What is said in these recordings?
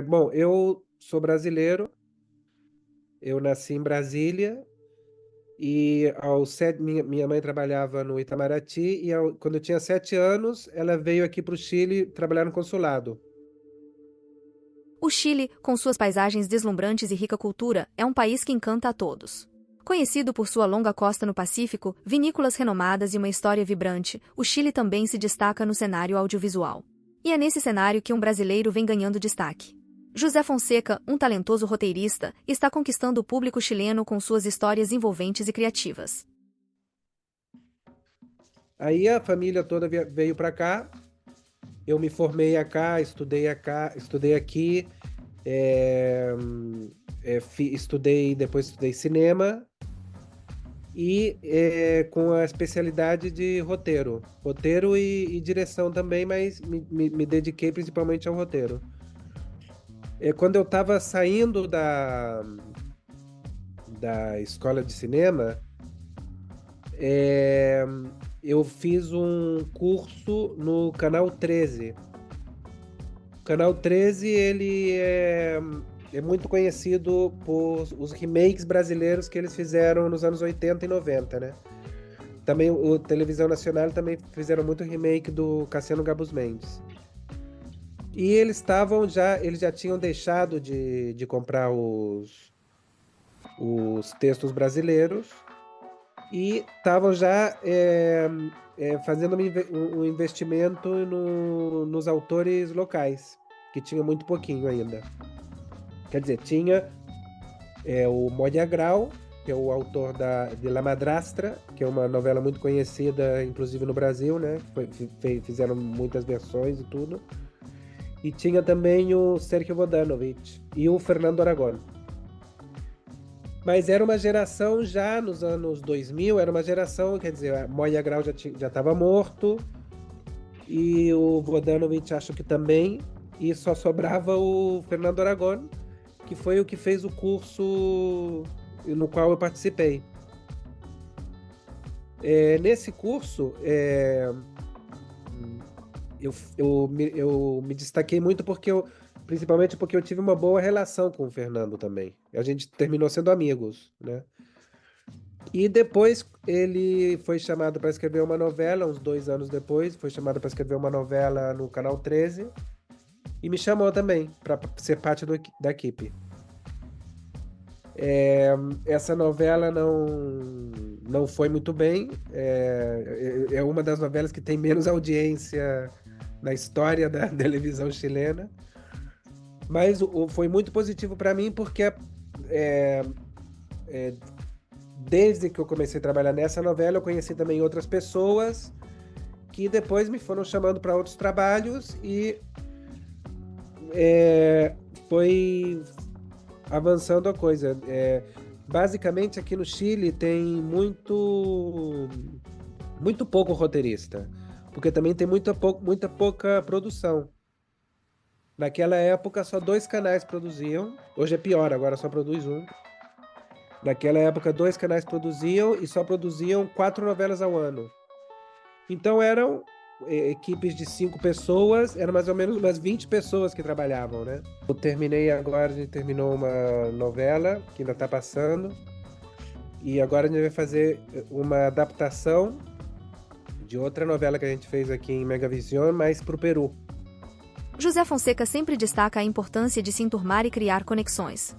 Bom, eu sou brasileiro, eu nasci em Brasília e minha mãe trabalhava no Itamaraty e quando eu tinha 7 anos, ela veio aqui para o Chile trabalhar no consulado. O Chile, com suas paisagens deslumbrantes e rica cultura, é um país que encanta a todos. Conhecido por sua longa costa no Pacífico, vinícolas renomadas e uma história vibrante, o Chile também se destaca no cenário audiovisual. E é nesse cenário que um brasileiro vem ganhando destaque. José Fonseca, um talentoso roteirista, está conquistando o público chileno com suas histórias envolventes e criativas. Aí a família toda veio para cá, eu me formei acá, estudei aqui, é, depois estudei cinema e com a especialidade de roteiro e direção também, mas me dediquei principalmente ao roteiro. Quando eu estava saindo da escola de cinema, é, eu fiz um curso no Canal 13. O Canal 13, ele é muito conhecido por os remakes brasileiros que eles fizeram nos anos 80 e 90, né? Também o Televisão Nacional também fizeram muito remake do Cassiano Gabus Mendes. E eles já tinham deixado de comprar os textos brasileiros e estavam já fazendo um investimento nos autores locais, que tinha muito pouquinho ainda. Quer dizer, tinha o Moya Grau, que é o autor de La Madrastra, que é uma novela muito conhecida, inclusive no Brasil, né? Fizeram muitas versões e tudo. E tinha também o Sergio Vodanovic e o Fernando Aragón. Mas era uma geração já nos anos 2000, era uma geração, quer dizer, a Moya Grau já estava morto, e o Vodanovic acho que também, e só sobrava o Fernando Aragón, que foi o que fez o curso no qual eu participei. Nesse curso, eu me destaquei muito principalmente porque eu tive uma boa relação com o Fernando também. A gente terminou sendo amigos, né? E depois ele foi chamado para escrever uma novela, uns 2 anos depois, foi chamado para escrever uma novela no Canal 13 e me chamou também para ser parte da equipe. Essa novela não foi muito bem, é uma das novelas que tem menos audiência na história da televisão chilena, mas foi muito positivo para mim porque é, desde que eu comecei a trabalhar nessa novela, eu conheci também outras pessoas que depois me foram chamando para outros trabalhos e foi avançando a coisa. Basicamente, aqui no Chile tem muito pouco roteirista, porque também tem muita pouca produção. Naquela época, só 2 canais produziam. Hoje é pior, agora só produz um. Naquela época, 2 canais produziam e só produziam 4 novelas ao ano. Então eram equipes de 5 pessoas, eram mais ou menos umas 20 pessoas que trabalhavam, né? Eu terminei agora, a gente terminou uma novela que ainda está passando, e agora a gente vai fazer uma adaptação de outra novela que a gente fez aqui em Megavision, mas para o Peru. José Fonseca sempre destaca a importância de se enturmar e criar conexões.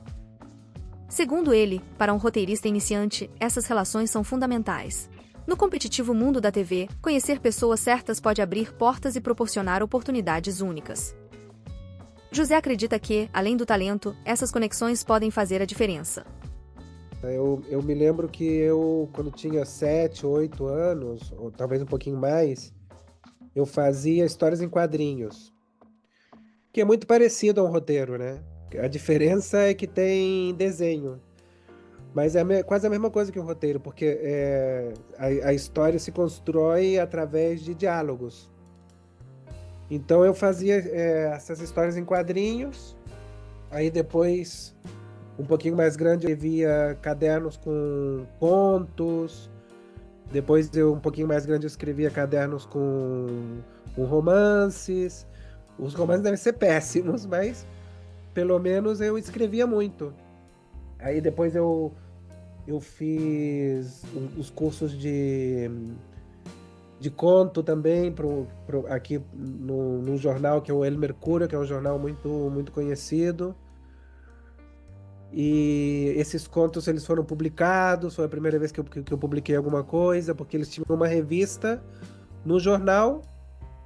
Segundo ele, para um roteirista iniciante, essas relações são fundamentais. No competitivo mundo da TV, conhecer pessoas certas pode abrir portas e proporcionar oportunidades únicas. José acredita que, além do talento, essas conexões podem fazer a diferença. Eu me lembro que quando tinha 7, 8 anos, ou talvez um pouquinho mais, eu fazia histórias em quadrinhos, que é muito parecido a um roteiro, né? A diferença é que tem desenho. Mas é quase a mesma coisa que um roteiro, porque a história se constrói através de diálogos. Então eu fazia essas histórias em quadrinhos, aí depois, um pouquinho mais grande, eu escrevia cadernos com contos, depois um pouquinho mais grande, eu escrevia cadernos com romances. Os romances devem ser péssimos, mas pelo menos eu escrevia muito. Aí depois eu fiz os cursos de conto também aqui no jornal que é o El Mercúrio, que é um jornal muito conhecido. E esses contos eles foram publicados, foi a primeira vez que eu publiquei alguma coisa, porque eles tinham uma revista no jornal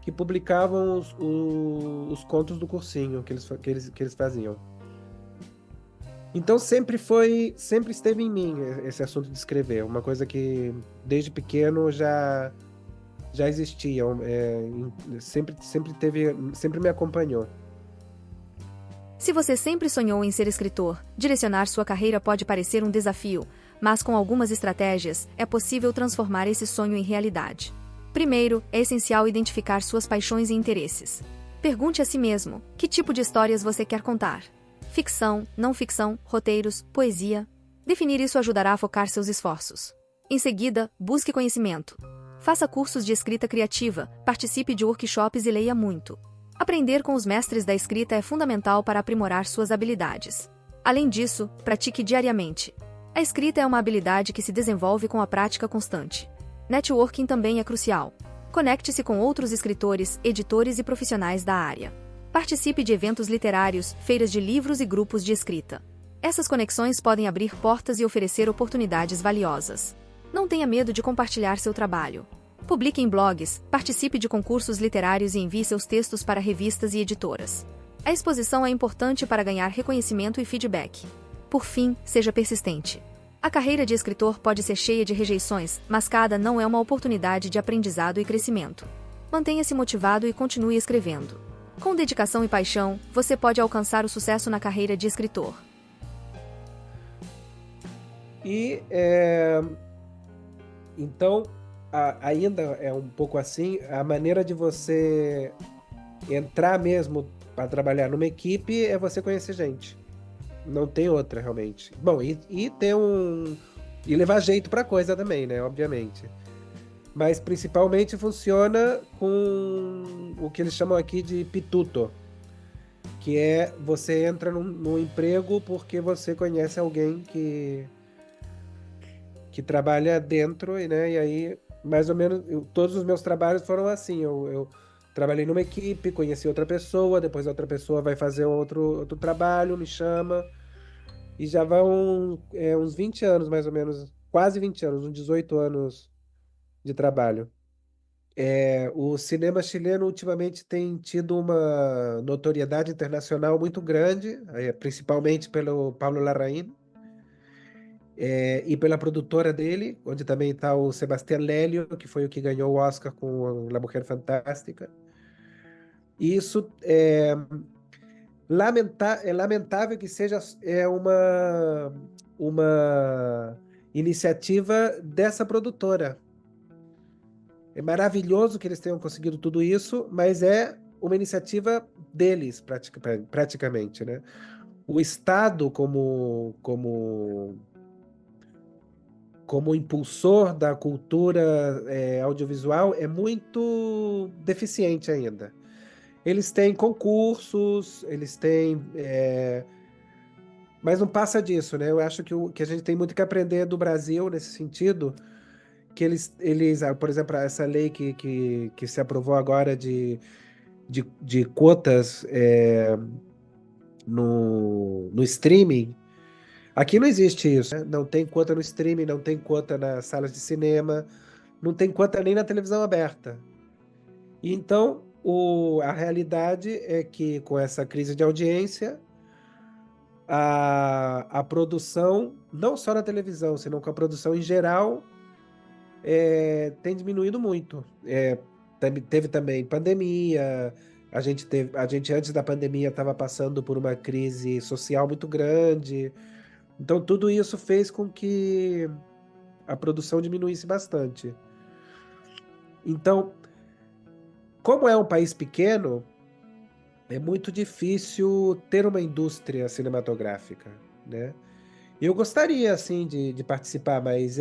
que publicavam os contos do cursinho que eles faziam. Então sempre esteve em mim esse assunto de escrever, uma coisa que desde pequeno já existia, sempre me acompanhou. Se você sempre sonhou em ser escritor, direcionar sua carreira pode parecer um desafio, mas com algumas estratégias, é possível transformar esse sonho em realidade. Primeiro, é essencial identificar suas paixões e interesses. Pergunte a si mesmo: que tipo de histórias você quer contar? Ficção, não ficção, roteiros, poesia? Definir isso ajudará a focar seus esforços. Em seguida, busque conhecimento. Faça cursos de escrita criativa, participe de workshops e leia muito. Aprender com os mestres da escrita é fundamental para aprimorar suas habilidades. Além disso, pratique diariamente. A escrita é uma habilidade que se desenvolve com a prática constante. Networking também é crucial. Conecte-se com outros escritores, editores e profissionais da área. Participe de eventos literários, feiras de livros e grupos de escrita. Essas conexões podem abrir portas e oferecer oportunidades valiosas. Não tenha medo de compartilhar seu trabalho. Publique em blogs, participe de concursos literários e envie seus textos para revistas e editoras. A exposição é importante para ganhar reconhecimento e feedback. Por fim, seja persistente. A carreira de escritor pode ser cheia de rejeições, mas cada não é uma oportunidade de aprendizado e crescimento. Mantenha-se motivado e continue escrevendo. Com dedicação e paixão, você pode alcançar o sucesso na carreira de escritor. E então, ainda é um pouco assim, a maneira de você entrar mesmo para trabalhar numa equipe é você conhecer gente. Não tem outra, realmente. Bom, e ter e levar jeito pra coisa também, né? Obviamente. Mas principalmente funciona com o que eles chamam aqui de pituto, que é você entra num emprego porque você conhece alguém que trabalha dentro, né? E aí, mais ou menos, todos os meus trabalhos foram assim. Eu trabalhei numa equipe, conheci outra pessoa, depois a outra pessoa vai fazer outro trabalho, me chama. E já vão uns 20 anos, mais ou menos, quase 20 anos, uns 18 anos de trabalho. O cinema chileno ultimamente tem tido uma notoriedade internacional muito grande, principalmente pelo Pablo Larraín, e pela produtora dele, onde também está o Sebastián Lelio, que foi o que ganhou o Oscar com La Mujer Fantástica. E isso é lamentável que seja uma iniciativa dessa produtora. É maravilhoso que eles tenham conseguido tudo isso, mas é uma iniciativa deles, praticamente, né? O Estado, como impulsor da cultura audiovisual, é muito deficiente ainda. Eles têm concursos, eles têm. Mas não passa disso, né? Eu acho que a gente tem muito que aprender do Brasil nesse sentido, que por exemplo, essa lei que se aprovou agora de cotas no streaming. Aqui não existe isso, né? Não tem quota no streaming, não tem quota nas salas de cinema, não tem quota nem na televisão aberta. E então, a realidade é que com essa crise de audiência, a produção, não só na televisão, senão com a produção em geral, tem diminuído muito. Teve também pandemia, a gente antes da pandemia estava passando por uma crise social muito grande. Então, tudo isso fez com que a produção diminuísse bastante. Então, como é um país pequeno, é muito difícil ter uma indústria cinematográfica, né? Eu gostaria, assim, de participar, mas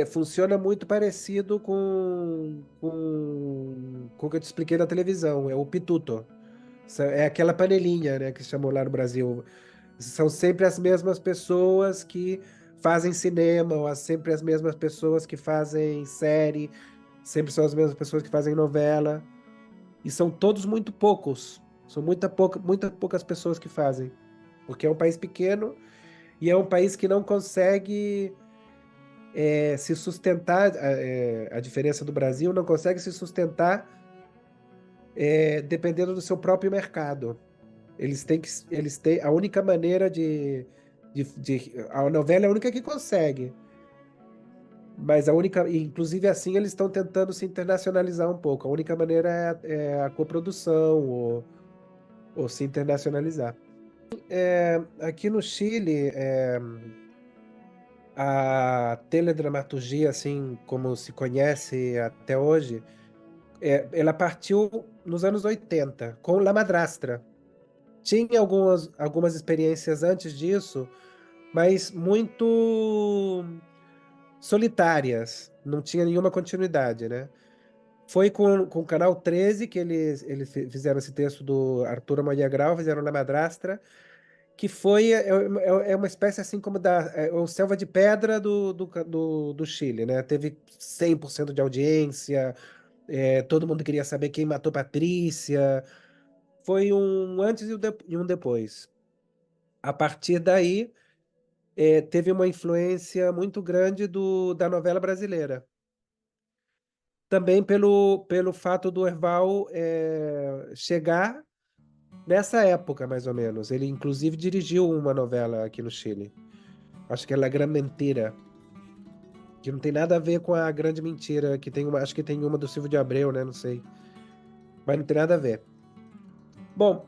funciona muito parecido com o que eu te expliquei da televisão, é o pituto. É aquela panelinha, né, que chamou lá no Brasil. São sempre as mesmas pessoas que fazem cinema, ou sempre as mesmas pessoas que fazem série, sempre são as mesmas pessoas que fazem novela. E são todos muito poucos. São muitas poucas pessoas que fazem. Porque é um país pequeno e é um país que não consegue se sustentar. A diferença do Brasil não consegue se sustentar dependendo do seu próprio mercado. Eles têm a única maneira a novela é a única que consegue. Mas a única, inclusive assim, eles estão tentando se internacionalizar um pouco. A única maneira é a coprodução ou se internacionalizar. Aqui no Chile, a teledramaturgia, assim como se conhece até hoje, ela partiu nos anos 80 com La Madrastra. Tinha algumas experiências antes disso, mas muito solitárias, não tinha nenhuma continuidade, né? Foi com o Canal 13 que eles fizeram esse texto do Arturo Maria Grau, fizeram La Madrastra, que é uma espécie assim como o Selva de Pedra do Chile, né? Teve 100% de audiência, todo mundo queria saber quem matou Patrícia. Foi um antes e um depois. A partir daí, teve uma influência muito grande da novela brasileira. Também pelo fato do Herval chegar nessa época, mais ou menos. Ele, inclusive, dirigiu uma novela aqui no Chile. Acho que é La Gran Mentira, que não tem nada a ver com a Grande Mentira, acho que tem uma do Silvio de Abreu, né? Não sei. Mas não tem nada a ver. Bom,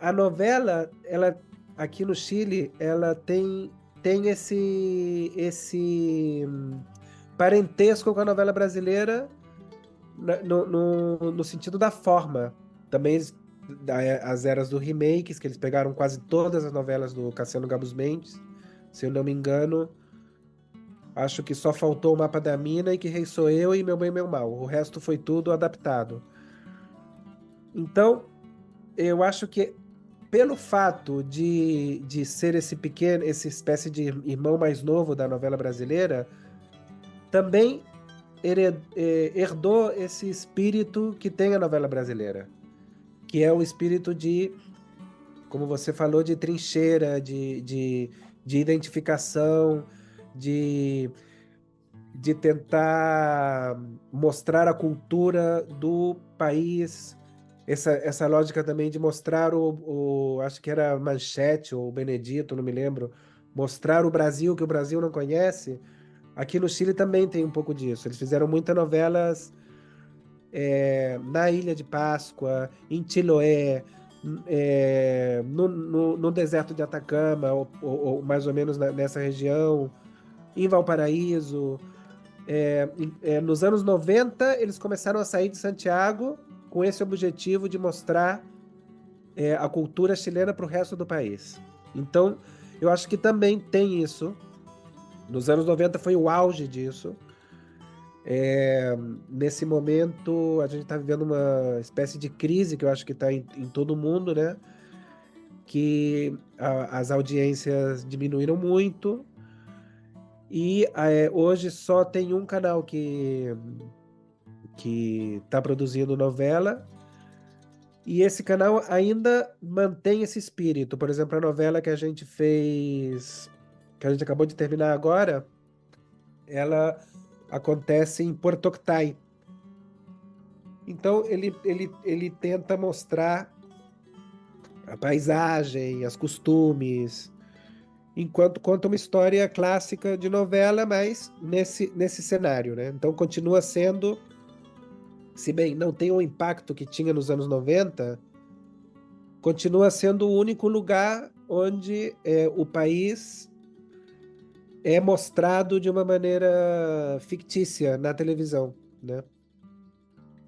a novela, ela aqui no Chile, ela tem esse parentesco com a novela brasileira no sentido da forma. Também as eras do remakes, que eles pegaram quase todas as novelas do Cassiano Gabus Mendes, se eu não me engano. Acho que só faltou o Mapa da Mina e Que Rei Sou Eu e Meu Bem, Meu Mal. O resto foi tudo adaptado. Então, eu acho que pelo fato de ser essa espécie de irmão mais novo da novela brasileira, também herdou esse espírito que tem a novela brasileira, que é o espírito como você falou, de trincheira, de identificação, de, de tentar mostrar a cultura do país. Essa lógica também de mostrar acho que era Manchete ou Benedito, não me lembro, mostrar o Brasil que o Brasil não conhece. Aqui no Chile também tem um pouco disso. Eles fizeram muitas novelas na Ilha de Páscoa, em Chiloé, no deserto de Atacama, ou mais ou menos nessa região, em Valparaíso. Nos anos 90, eles começaram a sair de Santiago com esse objetivo de mostrar a cultura chilena para o resto do país. Então, eu acho que também tem isso. Nos anos 90 foi o auge disso. Nesse momento, a gente está vivendo uma espécie de crise que eu acho que está em todo mundo, né? Que as audiências diminuíram muito e hoje só tem um canal que está produzindo novela e esse canal ainda mantém esse espírito. Por exemplo, a novela que a gente fez, que a gente acabou de terminar agora, ela acontece em Porto Octay. Então ele tenta mostrar a paisagem, os costumes, enquanto conta uma história clássica de novela, mas nesse cenário, né? Então continua sendo, se bem não tem o impacto que tinha nos anos 90, continua sendo o único lugar onde o país é mostrado de uma maneira fictícia na televisão, né?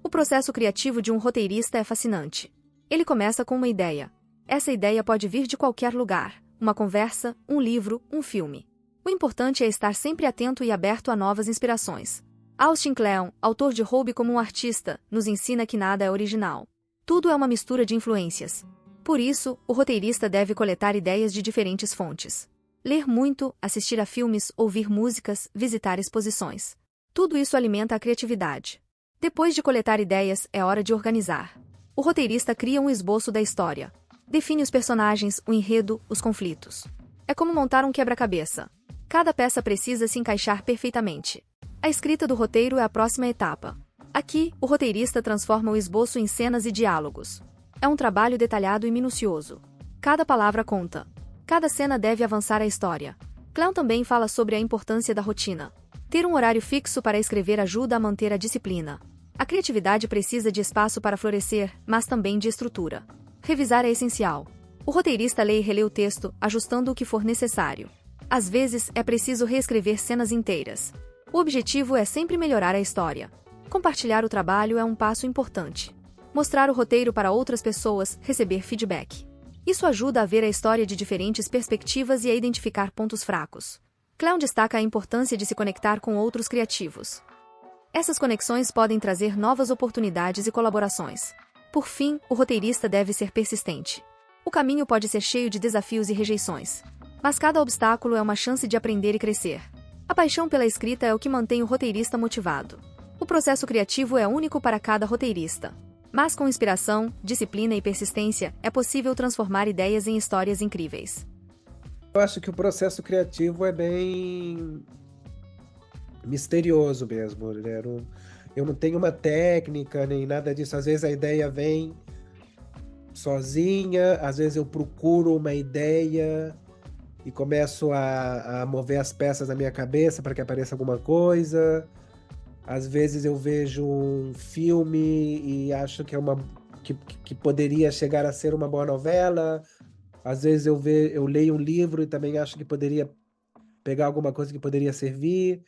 O processo criativo de um roteirista é fascinante. Ele começa com uma ideia. Essa ideia pode vir de qualquer lugar, uma conversa, um livro, um filme. O importante é estar sempre atento e aberto a novas inspirações. Austin Kleon, autor de Roube como um Artista, nos ensina que nada é original. Tudo é uma mistura de influências. Por isso, o roteirista deve coletar ideias de diferentes fontes. Ler muito, assistir a filmes, ouvir músicas, visitar exposições. Tudo isso alimenta a criatividade. Depois de coletar ideias, é hora de organizar. O roteirista cria um esboço da história. Define os personagens, o enredo, os conflitos. É como montar um quebra-cabeça. Cada peça precisa se encaixar perfeitamente. A escrita do roteiro é a próxima etapa. Aqui, o roteirista transforma o esboço em cenas e diálogos. É um trabalho detalhado e minucioso. Cada palavra conta. Cada cena deve avançar a história. Clown também fala sobre a importância da rotina. Ter um horário fixo para escrever ajuda a manter a disciplina. A criatividade precisa de espaço para florescer, mas também de estrutura. Revisar é essencial. O roteirista lê e relê o texto, ajustando o que for necessário. Às vezes, é preciso reescrever cenas inteiras. O objetivo é sempre melhorar a história. Compartilhar o trabalho é um passo importante. Mostrar o roteiro para outras pessoas, receber feedback. Isso ajuda a ver a história de diferentes perspectivas e a identificar pontos fracos. Clown destaca a importância de se conectar com outros criativos. Essas conexões podem trazer novas oportunidades e colaborações. Por fim, o roteirista deve ser persistente. O caminho pode ser cheio de desafios e rejeições. Mas cada obstáculo é uma chance de aprender e crescer. A paixão pela escrita é o que mantém o roteirista motivado. O processo criativo é único para cada roteirista. Mas com inspiração, disciplina e persistência, é possível transformar ideias em histórias incríveis. Eu acho que o processo criativo é bem misterioso mesmo, né? Eu não tenho uma técnica nem nada disso. Às vezes a ideia vem sozinha, às vezes eu procuro uma ideia e começo a mover as peças na minha cabeça para que apareça alguma coisa. Às vezes eu vejo um filme e acho que que poderia chegar a ser uma boa novela. Às vezes eu leio um livro e também acho que poderia pegar alguma coisa que poderia servir.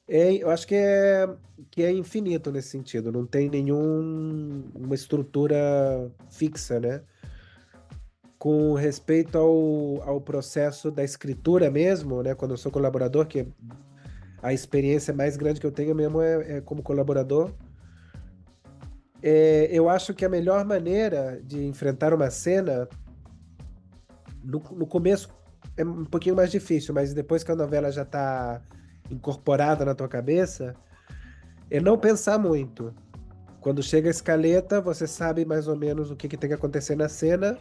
Eu acho que é infinito nesse sentido, não tem uma estrutura fixa, né? Com respeito ao processo da escritura mesmo, né? Quando eu sou colaborador, que a experiência mais grande que eu tenho mesmo é como colaborador. Eu acho que a melhor maneira de enfrentar uma cena, no começo é um pouquinho mais difícil, mas depois que a novela já está incorporada na tua cabeça, é não pensar muito. Quando chega a escaleta, você sabe mais ou menos o que tem que acontecer na cena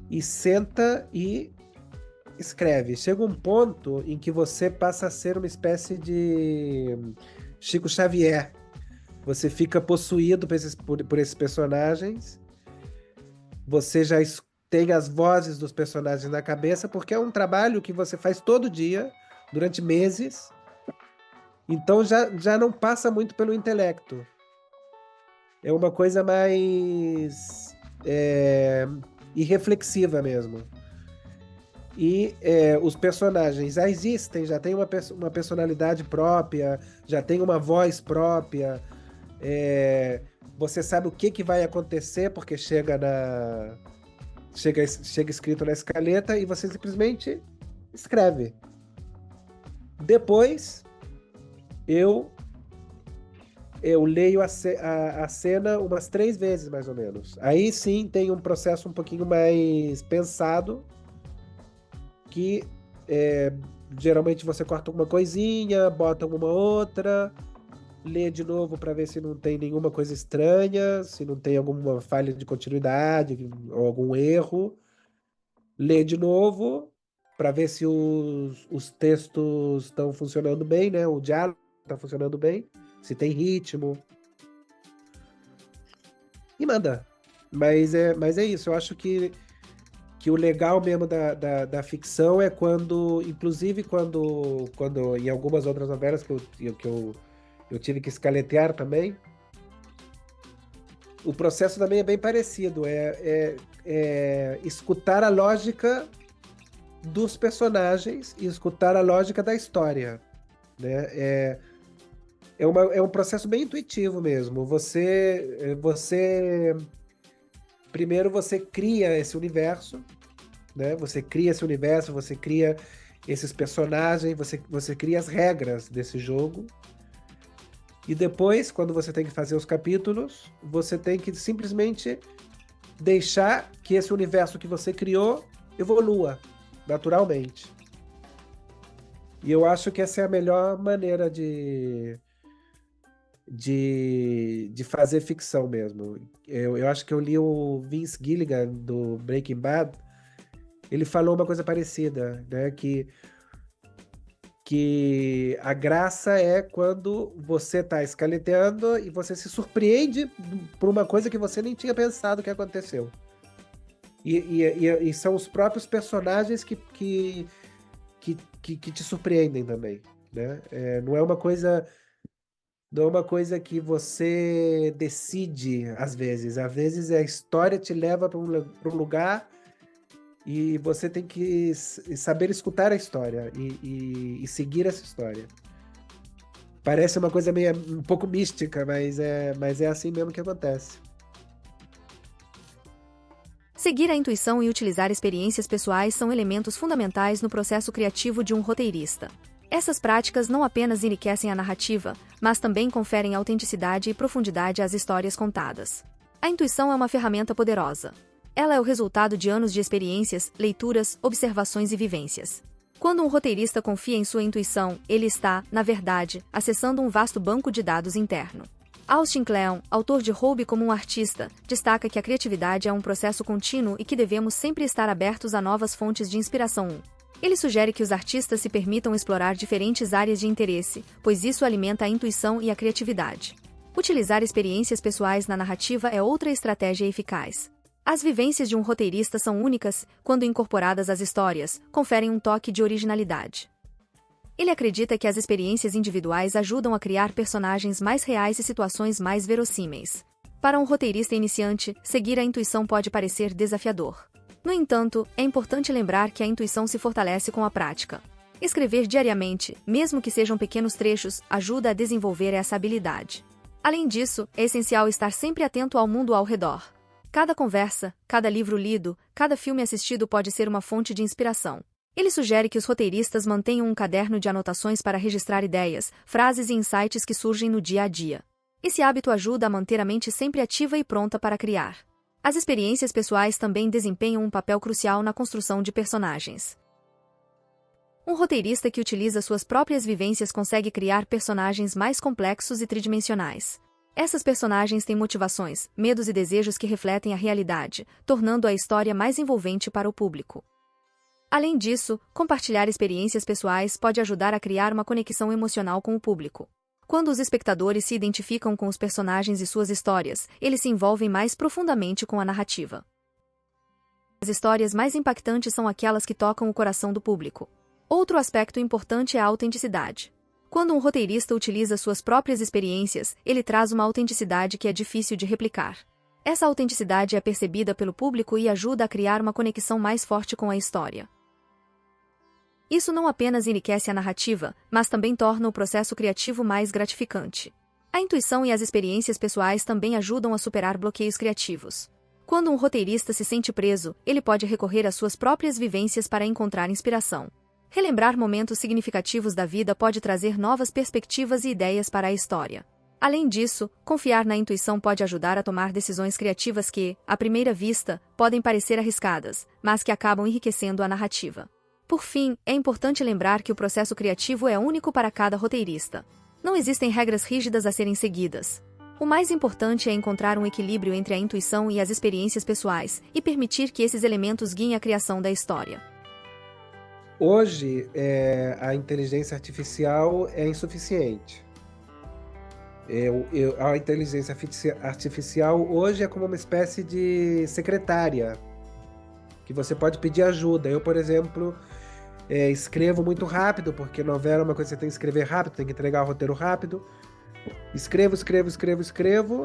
e senta e escreve. Chega um ponto em que você passa a ser uma espécie de Chico Xavier. Você fica possuído por esses personagens. Você já tem as vozes dos personagens na cabeça, porque é um trabalho que você faz todo dia, durante meses. Então já não passa muito pelo intelecto. É uma coisa mais irreflexiva mesmo. E os personagens já existem, já tem uma personalidade própria, já tem uma voz própria. Você sabe o que vai acontecer, porque chega escrito na escaleta e você simplesmente escreve. Depois, eu leio a cena umas 3 vezes, mais ou menos. Aí sim tem um processo um pouquinho mais pensado, que geralmente você corta alguma coisinha, bota alguma outra, lê de novo para ver se não tem nenhuma coisa estranha, se não tem alguma falha de continuidade ou algum erro. Lê de novo para ver se os textos estão funcionando bem, né? O diálogo está funcionando bem, se tem ritmo. E manda. Mas é isso, eu acho que o legal mesmo da ficção é inclusive quando em algumas outras novelas que eu tive que escaletear também, o processo também é bem parecido, escutar a lógica dos personagens e escutar a lógica da história, né? É um processo bem intuitivo mesmo. Primeiro você cria esse universo, né? Você cria esse universo, você cria esses personagens, você cria as regras desse jogo. E depois, quando você tem que fazer os capítulos, você tem que simplesmente deixar que esse universo que você criou evolua naturalmente. E eu acho que essa é a melhor maneira de fazer ficção mesmo. Eu acho que eu li o Vince Gilligan, do Breaking Bad, ele falou uma coisa parecida, né? Que a graça é quando você está escaleteando e você se surpreende por uma coisa que você nem tinha pensado que aconteceu. E são os próprios personagens que te surpreendem também, né? Não é uma coisa que você decide às vezes. Às vezes a história te leva para um lugar e você tem que saber escutar a história e seguir essa história. Parece uma coisa meio um pouco mística, mas é assim mesmo que acontece. Seguir a intuição e utilizar experiências pessoais são elementos fundamentais no processo criativo de um roteirista. Essas práticas não apenas enriquecem a narrativa, mas também conferem autenticidade e profundidade às histórias contadas. A intuição é uma ferramenta poderosa. Ela é o resultado de anos de experiências, leituras, observações e vivências. Quando um roteirista confia em sua intuição, ele está, na verdade, acessando um vasto banco de dados interno. Austin Kleon, autor de Roube como um Artista, destaca que a criatividade é um processo contínuo e que devemos sempre estar abertos a novas fontes de inspiração. Ele sugere que os artistas se permitam explorar diferentes áreas de interesse, pois isso alimenta a intuição e a criatividade. Utilizar experiências pessoais na narrativa é outra estratégia eficaz. As vivências de um roteirista são únicas, quando incorporadas às histórias, conferem um toque de originalidade. Ele acredita que as experiências individuais ajudam a criar personagens mais reais e situações mais verossímeis. Para um roteirista iniciante, seguir a intuição pode parecer desafiador. No entanto, é importante lembrar que a intuição se fortalece com a prática. Escrever diariamente, mesmo que sejam pequenos trechos, ajuda a desenvolver essa habilidade. Além disso, é essencial estar sempre atento ao mundo ao redor. Cada conversa, cada livro lido, cada filme assistido pode ser uma fonte de inspiração. Ele sugere que os roteiristas mantenham um caderno de anotações para registrar ideias, frases e insights que surgem no dia a dia. Esse hábito ajuda a manter a mente sempre ativa e pronta para criar. As experiências pessoais também desempenham um papel crucial na construção de personagens. Um roteirista que utiliza suas próprias vivências consegue criar personagens mais complexos e tridimensionais. Essas personagens têm motivações, medos e desejos que refletem a realidade, tornando a história mais envolvente para o público. Além disso, compartilhar experiências pessoais pode ajudar a criar uma conexão emocional com o público. Quando os espectadores se identificam com os personagens e suas histórias, eles se envolvem mais profundamente com a narrativa. As histórias mais impactantes são aquelas que tocam o coração do público. Outro aspecto importante é a autenticidade. Quando um roteirista utiliza suas próprias experiências, ele traz uma autenticidade que é difícil de replicar. Essa autenticidade é percebida pelo público e ajuda a criar uma conexão mais forte com a história. Isso não apenas enriquece a narrativa, mas também torna o processo criativo mais gratificante. A intuição e as experiências pessoais também ajudam a superar bloqueios criativos. Quando um roteirista se sente preso, ele pode recorrer às suas próprias vivências para encontrar inspiração. Relembrar momentos significativos da vida pode trazer novas perspectivas e ideias para a história. Além disso, confiar na intuição pode ajudar a tomar decisões criativas que, à primeira vista, podem parecer arriscadas, mas que acabam enriquecendo a narrativa. Por fim, é importante lembrar que o processo criativo é único para cada roteirista. Não existem regras rígidas a serem seguidas. O mais importante é encontrar um equilíbrio entre a intuição e as experiências pessoais, e permitir que esses elementos guiem a criação da história. Hoje, a inteligência artificial é insuficiente. A inteligência artificial hoje é como uma espécie de secretária, que você pode pedir ajuda. Eu, por exemplo, escrevo muito rápido, porque novela é uma coisa que você tem que escrever rápido, tem que entregar o roteiro rápido. Escrevo,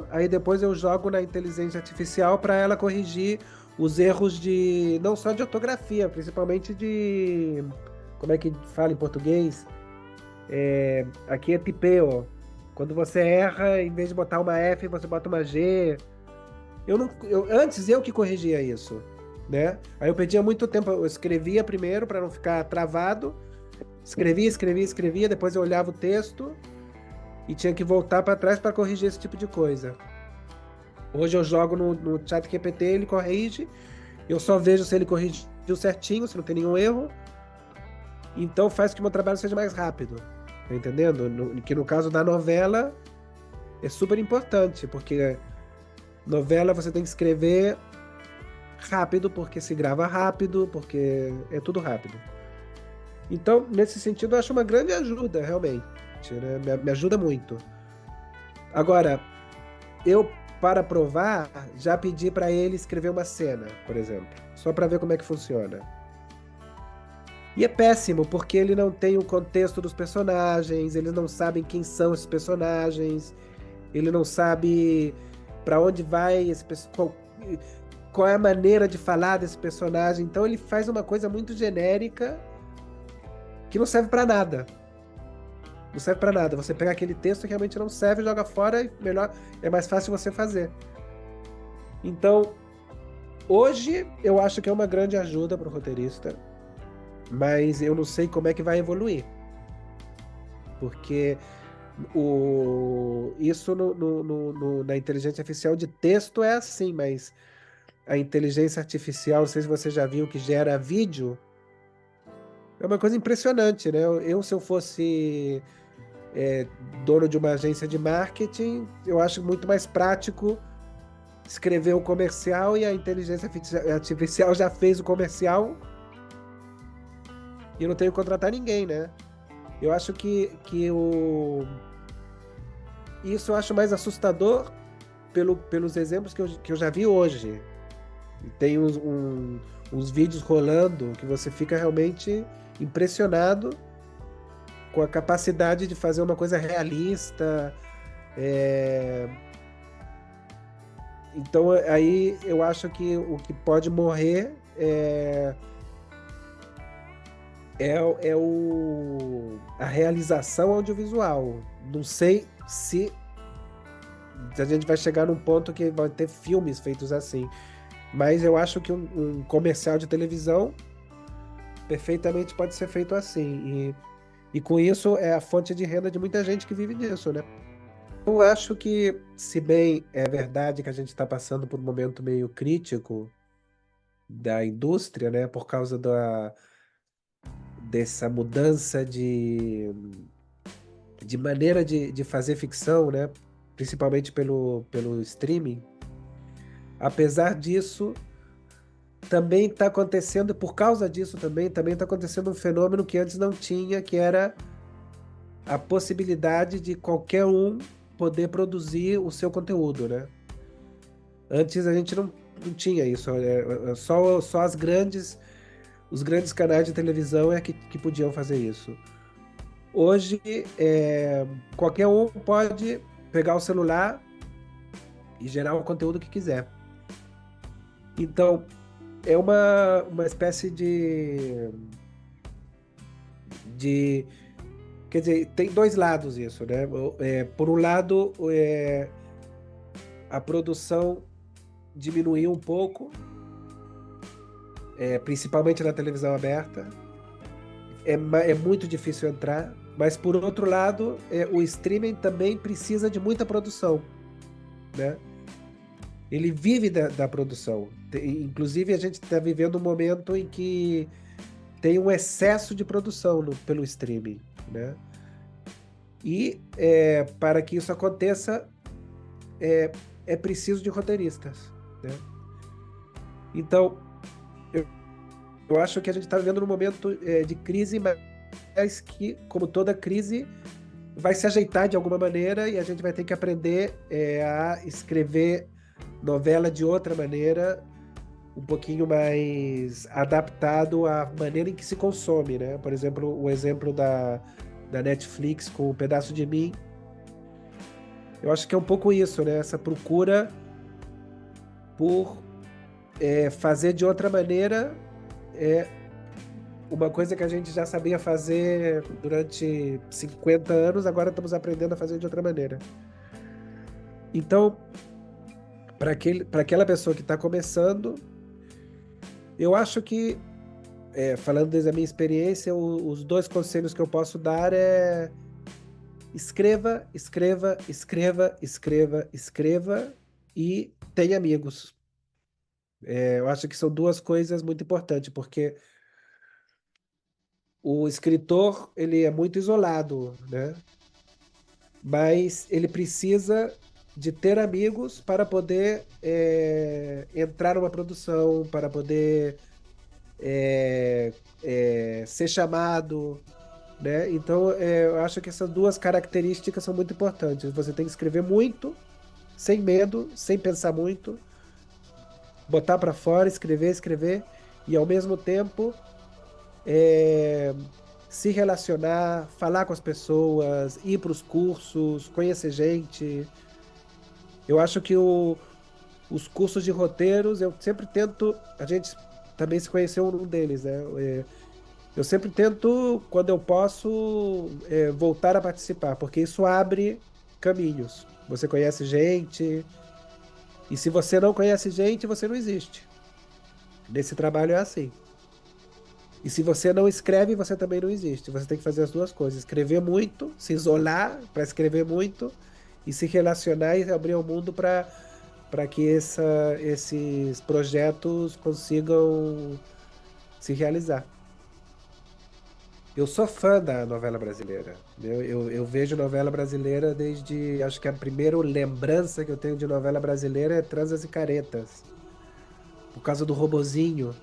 aí depois eu jogo na inteligência artificial para ela corrigir os erros não só de ortografia, principalmente de... Como é que fala em português? Aqui é tipeo. Quando você erra, em vez de botar uma F, você bota uma G. Antes eu que corrigia isso, né? Aí eu perdia muito tempo, eu escrevia primeiro para não ficar travado. Escrevia, depois eu olhava o texto e tinha que voltar para trás para corrigir esse tipo de coisa. Hoje eu jogo no ChatGPT, ele corrige, eu só vejo se ele corrigiu certinho, se não tem nenhum erro, então faz que o meu trabalho seja mais rápido, tá entendendo? Que no caso da novela é super importante, porque novela você tem que escrever rápido, porque se grava rápido, porque é tudo rápido. Então, nesse sentido, eu acho uma grande ajuda, realmente, né? Me ajuda muito. Agora, eu, para provar, já pedi para ele escrever uma cena, por exemplo, só para ver como é que funciona. E é péssimo, porque ele não tem o contexto dos personagens, eles não sabem quem são esses personagens, ele não sabe para onde vai esse qual é a maneira de falar desse personagem. Então ele faz uma coisa muito genérica que não serve para nada. Não serve para nada. Você pega aquele texto que realmente não serve, joga fora e melhor, é mais fácil você fazer. Então, hoje eu acho que é uma grande ajuda para o roteirista, mas eu não sei como é que vai evoluir. Porque isso na inteligência artificial de texto é assim, mas a inteligência artificial, não sei se você já viu, que gera vídeo, é uma coisa impressionante, né? Se eu fosse dono de uma agência de marketing, eu acho muito mais prático escrever o comercial e a inteligência artificial já fez o comercial e eu não tenho que contratar ninguém, né? Eu acho que isso eu acho mais assustador pelos exemplos que eu já vi hoje. Tem uns vídeos rolando que você fica realmente impressionado com a capacidade de fazer uma coisa realista. Então aí eu acho que o que pode morrer a realização audiovisual. Não sei se a gente vai chegar num ponto que vai ter filmes feitos assim. Mas eu acho que um comercial de televisão perfeitamente pode ser feito assim. E com isso é a fonte de renda de muita gente que vive disso, né? Eu acho que, se bem é verdade que a gente está passando por um momento meio crítico da indústria, né? Por causa dessa mudança de maneira de fazer ficção, né? Principalmente pelo streaming. Apesar disso, também está acontecendo, por causa disso também está acontecendo um fenômeno que antes não tinha, que era a possibilidade de qualquer um poder produzir o seu conteúdo, né? Antes a gente não tinha isso, só os grandes canais de televisão que podiam fazer isso. Hoje, qualquer um pode pegar o celular e gerar o conteúdo que quiser. Então, é uma espécie de. Quer dizer, tem dois lados isso, né? Por um lado, a produção diminuiu um pouco, principalmente na televisão aberta. É muito difícil entrar, mas por outro lado, o streaming também precisa de muita produção, né? Ele vive da produção. Inclusive, a gente está vivendo um momento em que tem um excesso de produção pelo streaming, né? E para que isso aconteça, é preciso de roteiristas, né? Então, eu acho que a gente está vivendo num momento de crise, mas que, como toda crise, vai se ajeitar de alguma maneira e a gente vai ter que aprender a escrever novela de outra maneira, um pouquinho mais adaptado à maneira em que se consome, né? Por exemplo, o exemplo da Netflix com Um Pedaço de Mim. Eu acho que é um pouco isso, né? Essa procura por fazer de outra maneira uma coisa que a gente já sabia fazer durante 50 anos, agora estamos aprendendo a fazer de outra maneira. Então, para aquela pessoa que está começando, eu acho que, falando desde a minha experiência, os dois conselhos que eu posso dar Escreva, escreva, escreva, escreva, escreva e tenha amigos. Eu acho que são duas coisas muito importantes, porque o escritor, ele é muito isolado, né? Mas ele precisa de ter amigos para poder entrar numa produção, para poder ser chamado, né? Então, eu acho que essas duas características são muito importantes. Você tem que escrever muito, sem medo, sem pensar muito, botar para fora, escrever, escrever, e ao mesmo tempo é, se relacionar, falar com as pessoas, ir para os cursos, conhecer gente. Eu acho que os cursos de roteiros, eu sempre tento, a gente também se conheceu num deles, né? Eu sempre tento, quando eu posso, voltar a participar, porque isso abre caminhos. Você conhece gente, e se você não conhece gente, você não existe. Nesse trabalho é assim. E se você não escreve, você também não existe. Você tem que fazer as duas coisas: escrever muito, se isolar para escrever muito, e se relacionar e abrir o mundo para que esses projetos consigam se realizar. Eu sou fã da novela brasileira. Eu vejo novela brasileira desde. Acho que a primeira lembrança que eu tenho de novela brasileira é Transas e Caretas, por causa do robozinho.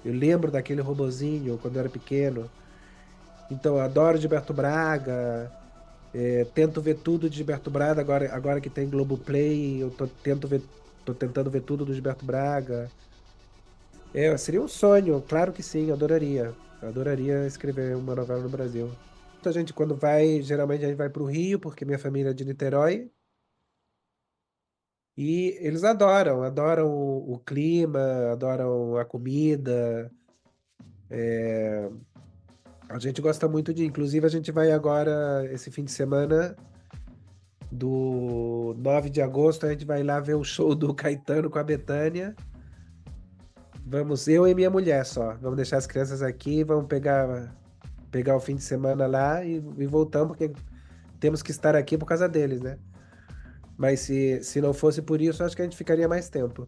Eu lembro daquele robozinho quando eu era pequeno. Então, eu adoro Gilberto Braga. Tento ver tudo de Gilberto Braga agora que tem Globoplay. Tô tentando ver tudo do Gilberto Braga. Seria um sonho, claro que sim, adoraria. Adoraria escrever uma novela no Brasil. Muita gente quando vai, geralmente a gente vai para o Rio, porque minha família é de Niterói, e eles adoram o clima, adoram a comida. A gente gosta muito de, inclusive a gente vai agora, esse fim de semana, do 9 de agosto, a gente vai lá ver o show do Caetano com a Bethânia. Vamos, eu e minha mulher só. Vamos deixar as crianças aqui, vamos pegar o fim de semana lá e voltamos, porque temos que estar aqui por causa deles, né? Mas se não fosse por isso, acho que a gente ficaria mais tempo.